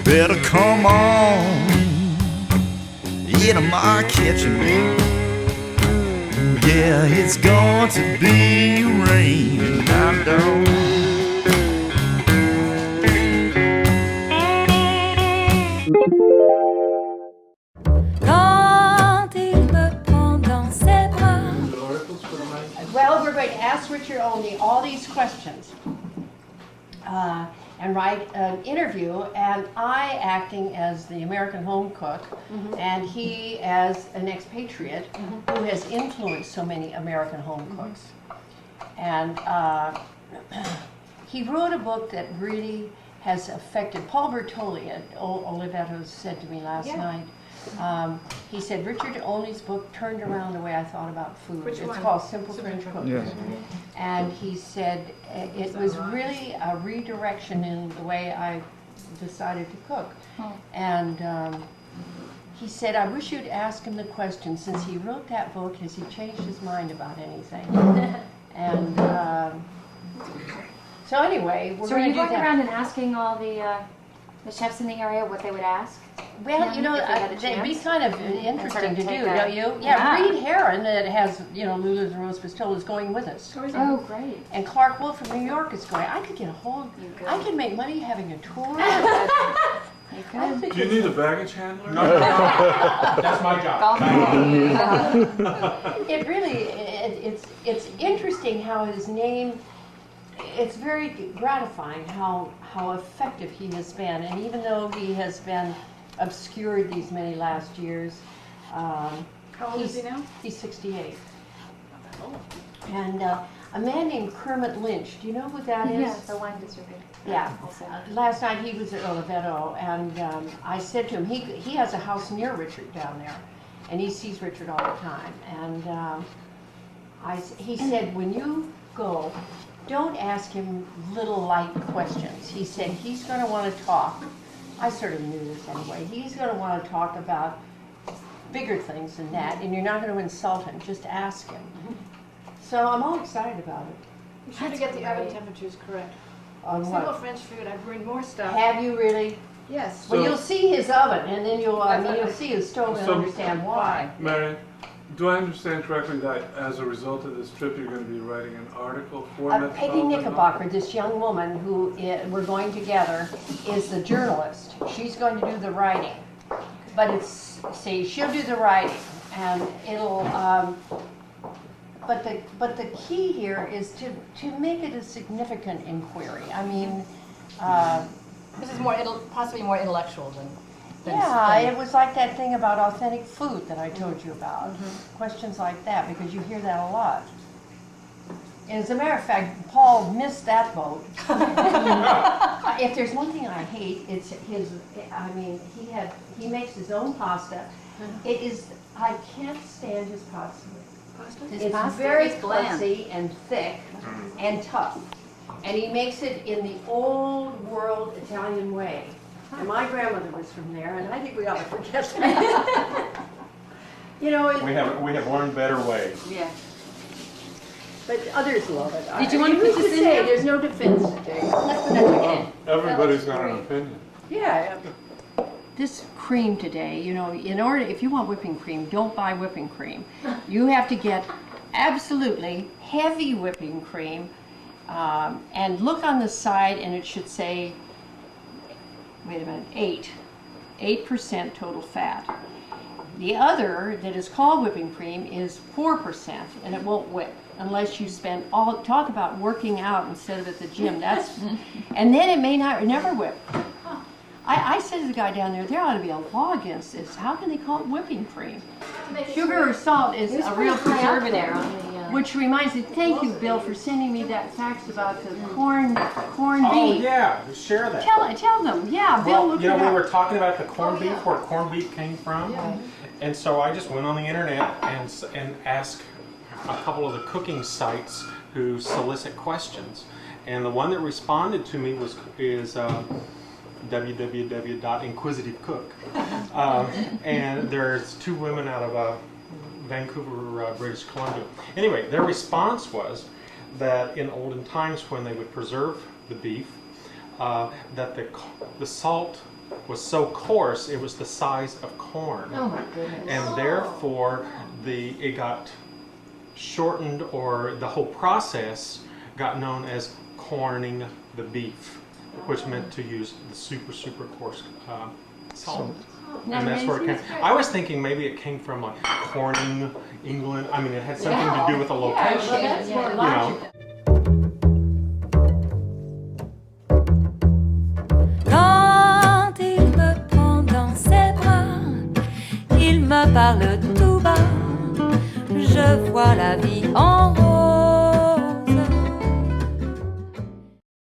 better come on into my kitchen. Yeah, it's going to be raining, I know. Well, we're going to ask Richard Olney all these questions and write an interview, and I acting as the American home cook, and he as an expatriate who has influenced so many American home cooks. And he wrote a book that really has affected, Paul Bertoli at Oliveto said to me last night, he said, Richard Olney's book turned around the way I thought about food. Which it's one? called Simple French Cooking. Yes. And he said it was really a redirection in the way I decided to cook. And he said, I wish you'd ask him the question, since he wrote that book, has he changed his mind about anything? And so anyway, we're So going are to you do going that. around and asking all the chefs in the area what they would ask? Well, you know, if you had a that'd be chance. kind of sort interesting of to do, take don't you? yeah. Reed Herron, that has, you know, Lulu's and Rose Pistola, is going with us. Oh, great. And Clark Wolf from New York is going. I could get a whole, You could. I could make money having a tour. You I could. think Do you it's- need a baggage handler? No, that's my job. It really, it's interesting how his name, it's very gratifying how effective he has been. And even though he has been obscured these many last years, How old is he now? he's 68. And a man named Kermit Lynch, do you know who that is? Yes, the wine distributor. Yeah. Also. Last night he was at Oliveto, and I said to him, he has a house near Richard down there, and he sees Richard all the time. And he said, when you go, don't ask him little light questions. He said he's going to want to talk. I sort of knew this anyway. He's going to want to talk about bigger things than that, and you're not going to insult him. Just ask him. So I'm all excited about it. You sure to get the oven temperatures correct. On Simple what? French food, I bring more stuff. Have you really? Yes. Well, So- you'll see his oven, and then you'll see his stove and So- understand why. Marion, do I understand correctly that as a result of this trip, you're going to be writing an article for Peggy Metropolitan? Knickerbocker, this young woman who we're going together, is the journalist. She's going to do the writing, but she'll do the writing, and it'll. But the key here is to make it a significant inquiry. I mean. This is possibly more intellectual than Yeah, it was like that thing about authentic food that I told you about. Questions like that, because you hear that a lot. And as a matter of fact, Paul missed that boat. If there's one thing I hate, it's his, I mean, he makes his own pasta. It is, I can't stand his pasta. It's pasta very is bland. klutzy and thick and tough. And he makes it in the old world Italian way. And my grandmother was from there, and I think we ought to forget that. You know, We have learned better ways. Yeah. but others love it. Did you want to put Who's this in say? there? There's no defense today. That's okay. Everybody's got an opinion. Yeah. This cream today, you know, if you want whipping cream, don't buy whipping cream. You have to get absolutely heavy whipping cream, and look on the side, and it should say, wait a minute, 8% total fat. The other that is called whipping cream is 4%, and it won't whip unless you spend talk about working out instead of at the gym. And then it may never whip. I said to the guy down there ought to be a law against this. How can they call it whipping cream? Sugar or salt is a real preservative. Which reminds me, thank you, Bill, for sending me that fax about the corned Oh beef. yeah, share that. Tell them, yeah, Bill, Well, look you know, it we up. were talking about the corned beef, where corned beef came from, and so I just went on the internet and asked a couple of the cooking sites who solicit questions, and the one that responded to me is www.inquisitivecook, and there's two women out of Vancouver, British Columbia. Anyway, their response was that in olden times when they would preserve the beef, that the salt was so coarse it was the size of corn. Oh my goodness. And therefore it got shortened, or the whole process got known as corning the beef, which meant to use the super coarse salt. And that's where it came. I was thinking maybe it came from like Corning, England. I mean, it had something to do with the location. That's more You know. logical. Quand il me prend dans ses bras, il me parle tout bas. Je vois la vie en rose.